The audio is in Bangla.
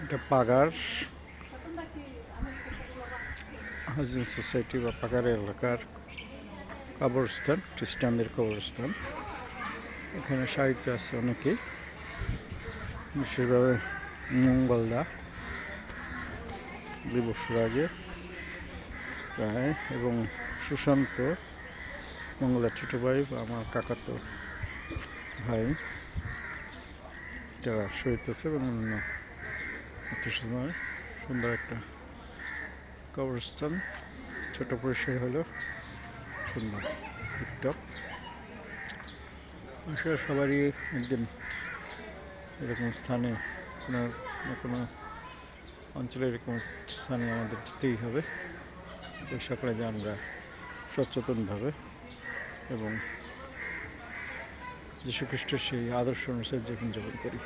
এটা পাগার হাউজিং সোসাইটি বা পাগার এলাকার কবরস্থান, খ্রিস্টানদের কবরস্থান। এখানে সাহিত্য আছে অনেকেই, বিশেষভাবে মঙ্গলদা 2 বছর আগে প্রায়, এবং সুশান্ত মঙ্গলার ছোটো ভাই বা আমার কাকাতো ভাই, যারা শহীদ হয়েছে এবং অন্য আত্মীয়। সুন্দর একটা কবরস্থান, ছোট পরিসর হলেও সুন্দর টিকটক। আসলে সবারই একদিন এরকম স্থানে কোনো না কোনো অঞ্চলে এরকম স্থানে আমাদের যেতেই হবে, চেষ্টা করে যে আমরা সচেতনভাবে এবং যীশু খ্রিস্টের সেই আদর্শ অনুসারে জীবনযাপন করি।